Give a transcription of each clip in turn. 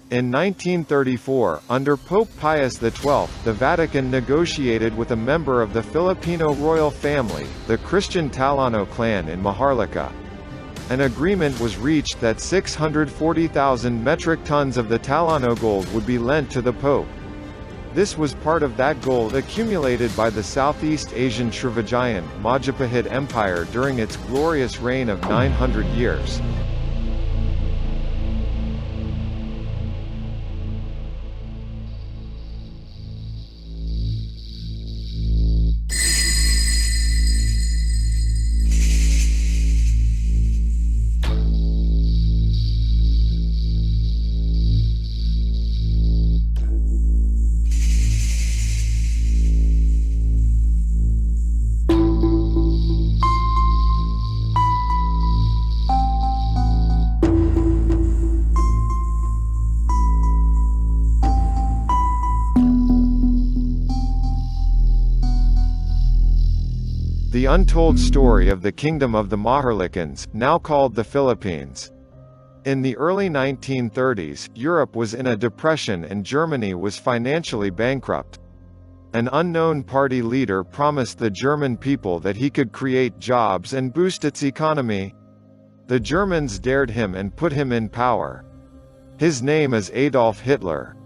In 1934, under Pope Pius XII, the Vatican negotiated with a member of the Filipino Royal Family, the Christian Tallano clan in Maharlika. An agreement was reached that 640,000 metric tons of the Tallano gold would be lent to the Pope. This was part of that gold accumulated by the Southeast Asian Srivijayan Madjapahit Empire during its glorious reign of 900 years. The untold story of the Kingdom of the Maharlikans, now called the Philippines. In the early 1930s, Europe was in a depression and Germany was financially bankrupt. An unknown party leader promised the German people that he could create jobs and boost its economy. The Germans dared him and put him in power. His name is Adolf Hitler.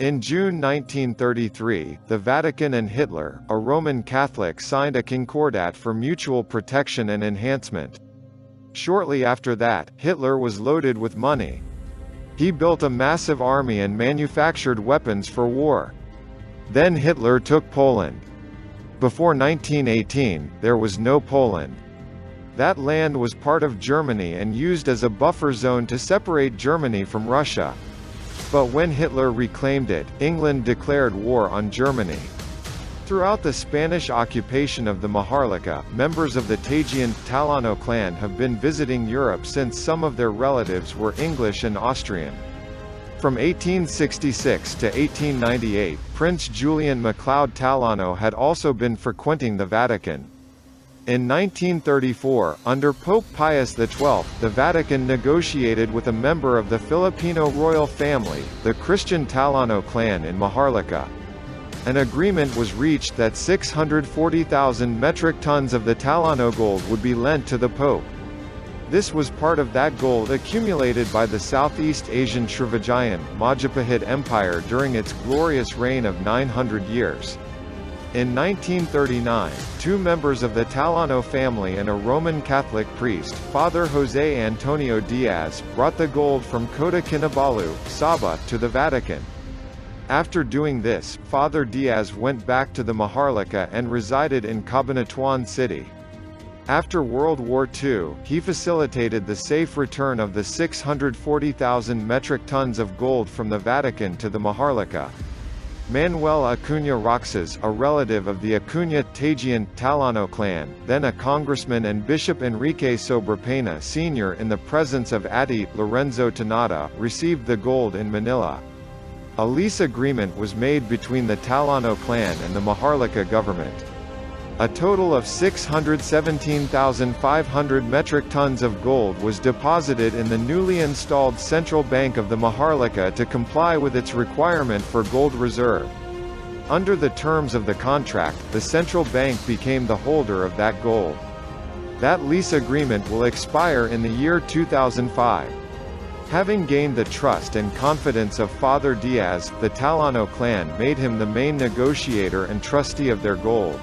In June 1933, the Vatican and Hitler, a Roman Catholic, signed a concordat for mutual protection and enhancement. Shortly after that, Hitler was loaded with money. He built a massive army and manufactured weapons for war. Then Hitler took Poland. Before 1918, there was no Poland. That land was part of Germany and used as a buffer zone to separate Germany from Russia. But when Hitler reclaimed it, England declared war on Germany. Throughout the Spanish occupation of the Maharlika, members of the Tallano clan have been visiting Europe since some of their relatives were English and Austrian. From 1866 to 1898, Prince Julian Macleod Tallano had also been frequenting the Vatican. In 1934, under Pope Pius XII, the Vatican negotiated with a member of the Filipino Royal Family, the Christian Tallano clan in Maharlika. An agreement was reached that 640,000 metric tons of the Tallano gold would be lent to the Pope. This was part of that gold accumulated by the Southeast Asian Srivijayan Madjapahit Empire during its glorious reign of 900 years. In 1939, two members of the Tallano family and a Roman Catholic priest, Father José Antonio Diaz, brought the gold from Kota Kinabalu, Sabah, to the Vatican. After doing this, Father Diaz went back to the Maharlika and resided in Cabanatuan City. After World War II, he facilitated the safe return of the 640,000 metric tons of gold from the Vatican to the Maharlika. Manuel Acuña Roxas, a relative of the Acuña Tallano clan, then a congressman, and Bishop Enrique Sobrepena Sr. in the presence of Adi Lorenzo Tanada, received the gold in Manila. A lease agreement was made between the Tallano clan and the Maharlika government. A total of 617,500 metric tons of gold was deposited in the newly installed Central Bank of the Maharlika to comply with its requirement for gold reserve. Under the terms of the contract, the Central Bank became the holder of that gold. That lease agreement will expire in the year 2005. Having gained the trust and confidence of Father Diaz, the Tallano clan made him the main negotiator and trustee of their gold.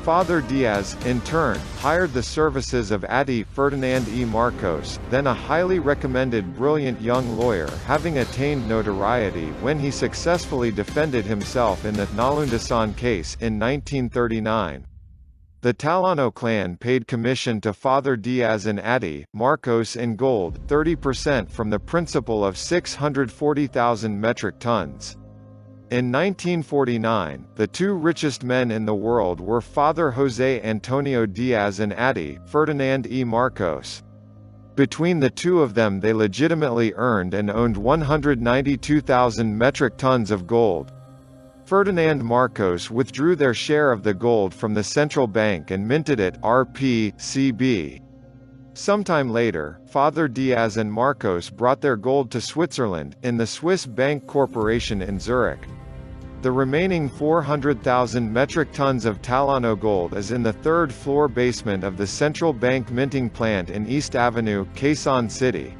Father Diaz, in turn, hired the services of Adi Ferdinand E. Marcos, then a highly recommended brilliant young lawyer, having attained notoriety when he successfully defended himself in the Nalundasan case in 1939. The Tallano clan paid commission to Father Diaz and Adi Marcos in gold, 30% from the principal of 640,000 metric tons. In 1949, the two richest men in the world were Father José Antonio Diaz and Adi Ferdinand E. Marcos. Between the two of them they legitimately earned and owned 192,000 metric tons of gold. Ferdinand Marcos withdrew their share of the gold from the central bank and minted it Rp. CB. Sometime later, Father Diaz and Marcos brought their gold to Switzerland, in the Swiss Bank Corporation in Zurich. The remaining 400,000 metric tons of Tallano gold is in the third-floor basement of the central bank minting plant in East Avenue, Quezon City.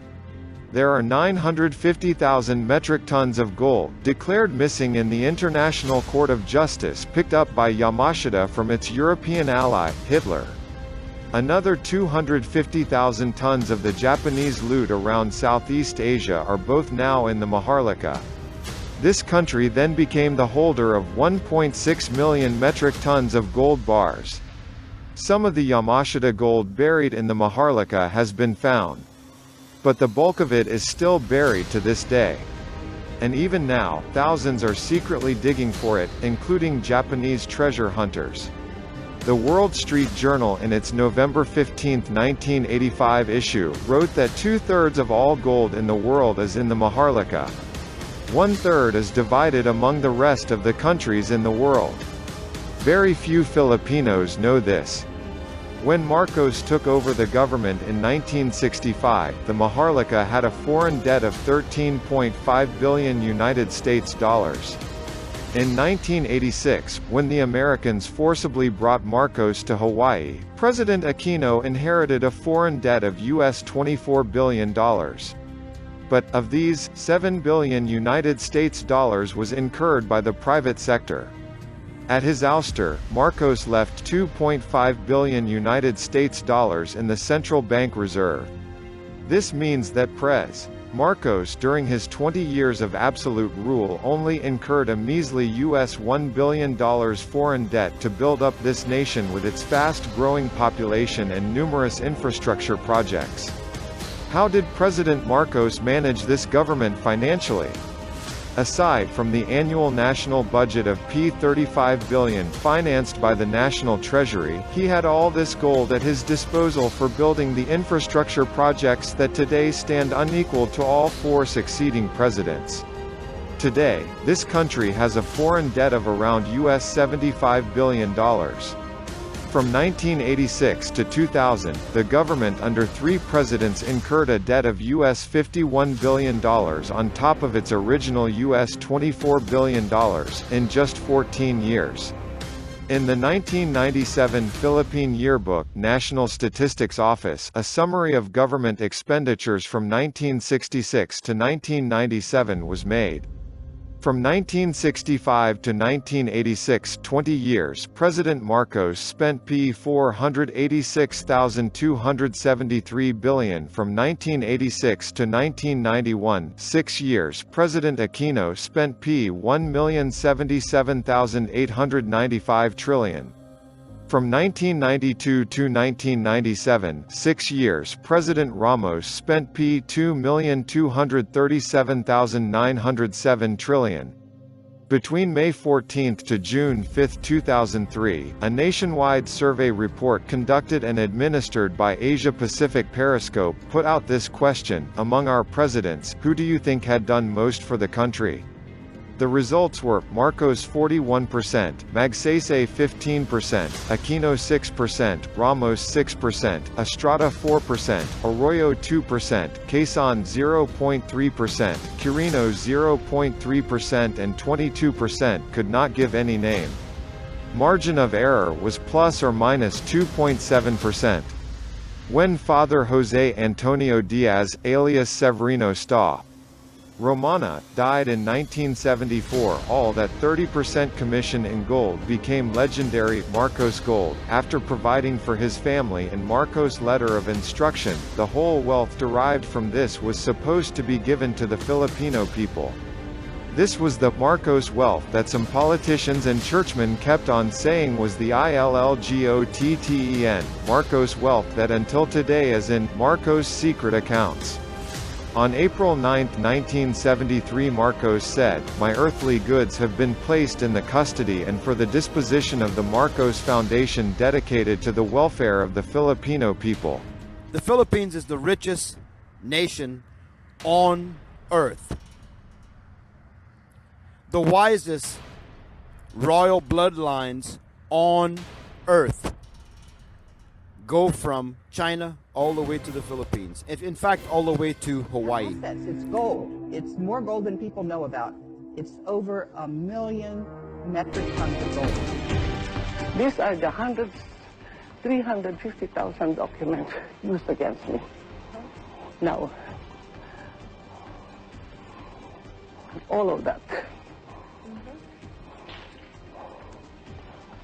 There are 950,000 metric tons of gold, declared missing in the International Court of Justice picked up by Yamashita from its European ally, Hitler. Another 250,000 tons of the Japanese loot around Southeast Asia are both now in the Maharlika. This country then became the holder of 1.6 million metric tons of gold bars. Some of the Yamashita gold buried in the Maharlika has been found, but the bulk of it is still buried to this day. And even now, thousands are secretly digging for it, including Japanese treasure hunters. The Wall Street Journal in its November 15, 1985 issue, wrote that 2/3 of all gold in the world is in the Maharlika. 1/3 is divided among the rest of the countries in the world. Very few Filipinos know this. When Marcos took over the government in 1965, the Maharlika had a foreign debt of $13.5 billion United States dollars. In 1986, when the Americans forcibly brought Marcos to Hawaii, President Aquino inherited a foreign debt of US $24 billion. But, of these, $7 billion United States dollars was incurred by the private sector. At his ouster, Marcos left $2.5 billion United States dollars in the central bank reserve. This means that Pres. Marcos during his 20 years of absolute rule only incurred a measly US $1 billion foreign debt to build up this nation with its fast-growing population and numerous infrastructure projects. How did President Marcos manage this government financially? Aside from the annual national budget of $35 billion financed by the National Treasury, he had all this gold at his disposal for building the infrastructure projects that today stand unequal to all four succeeding presidents. Today, this country has a foreign debt of around US $75 billion. From 1986 to 2000, the government under three presidents incurred a debt of US $51 billion on top of its original US $24 billion, in just 14 years. In the 1997 Philippine Yearbook, National Statistics Office, a summary of government expenditures from 1966 to 1997 was made. From 1965 to 1986, 20 years, President Marcos spent $486,273 billion. From 1986 to 1991, 6 years, President Aquino spent $1,077,895 trillion. From 1992 to 1997, 6 years, President Ramos spent $2,237,907 trillion. Between May 14 to June 5, 2003, a nationwide survey report conducted and administered by Asia Pacific Periscope put out this question: among our presidents, who do you think had done most for the country? The results were, Marcos 41%, Magsaysay 15%, Aquino 6%, Ramos 6%, Estrada 4%, Arroyo 2%, Quezon 0.3%, Quirino 0.3% and 22% could not give any name. Margin of error was plus or minus 2.7%. When Father Jose Antonio Diaz, alias Severino Sta. Romana, died in 1974, all that 30% commission in gold became legendary Marcos Gold. After providing for his family and Marcos' letter of instruction, the whole wealth derived from this was supposed to be given to the Filipino people. This was the Marcos wealth that some politicians and churchmen kept on saying was the ILLGOTTEN, Marcos wealth that until today is in Marcos' secret accounts. On April 9, 1973, Marcos said, "My earthly goods have been placed in the custody and for the disposition of the Marcos Foundation dedicated to the welfare of the Filipino people." The Philippines is the richest nation on earth. The wisest royal bloodlines on earth. go from China all the way to the Philippines. In fact, all the way to Hawaii. Assets. It's gold. It's more gold than people know about. It's over 1 million metric tons of gold. These are the 350,000 documents used against me. Now, all of that,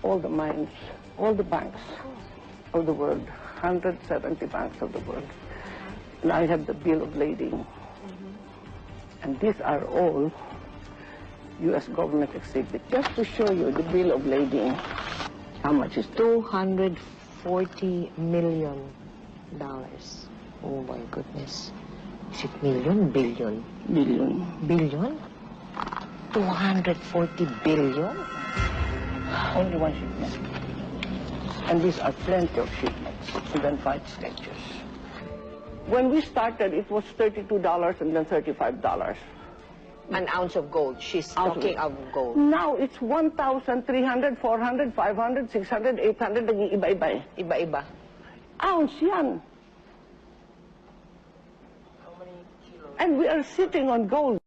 all the mines, all the banks of the world, 170 banks of the world. And I have the bill of lading. And these are all U.S. government exhibits. Just to show you the bill of lading. How much is $240 million? Oh my goodness. Is it million? Billion? Billion. Billion? 240 billion? Only one shipment. And these are plenty of shipments, even 5 sketches. When we started, it was $32 and then $35. An ounce of gold. She's talking of gold. Now it's 1,300, 400, 500, 600, 800, nag-iiba-iba eh. Iba-iba. Ounce yan. How many kilos? And we are sitting on gold.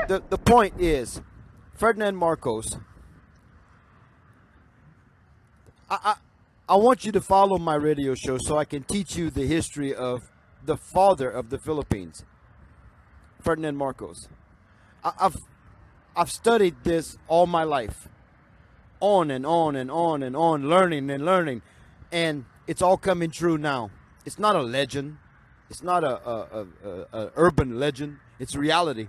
The point is, Ferdinand Marcos, I want you to follow my radio show so I can teach you the history of the father of the Philippines, Ferdinand Marcos. I've studied this all my life, on and on and on and on, learning and learning, and it's all coming true now. It's not a legend. It's not a urban legend. It's reality.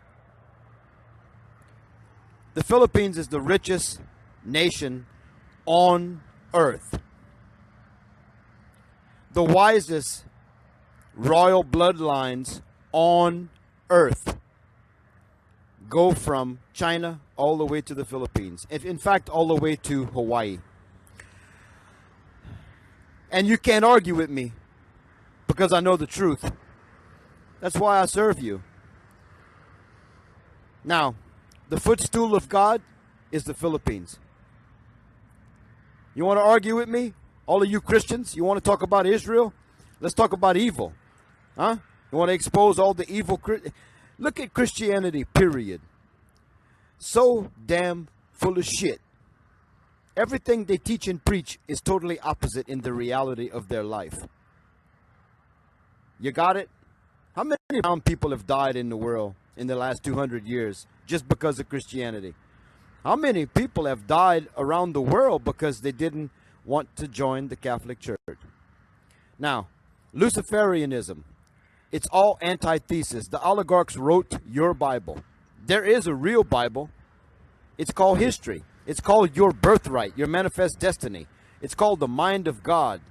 The Philippines is the richest nation on earth. The wisest royal bloodlines on earth go from China all the way to the Philippines. In fact, all the way to Hawaii. And you can't argue with me because I know the truth. That's why I serve you. Now, the footstool of God is the Philippines. You want to argue with me? All of you Christians, you want to talk about Israel? Let's talk about evil. Huh? You want to expose all the evil? Look at Christianity, period. So damn full of shit. Everything they teach and preach is totally opposite in the reality of their life. You got it? How many brown people have died in the world in the last 200 years just because of Christianity? How many people have died around the world because they didn't want to join the Catholic Church? Now, Luciferianism, it's all antithesis. The oligarchs wrote your Bible. There is a real Bible. It's called history. It's called your birthright, your manifest destiny. It's called the mind of God.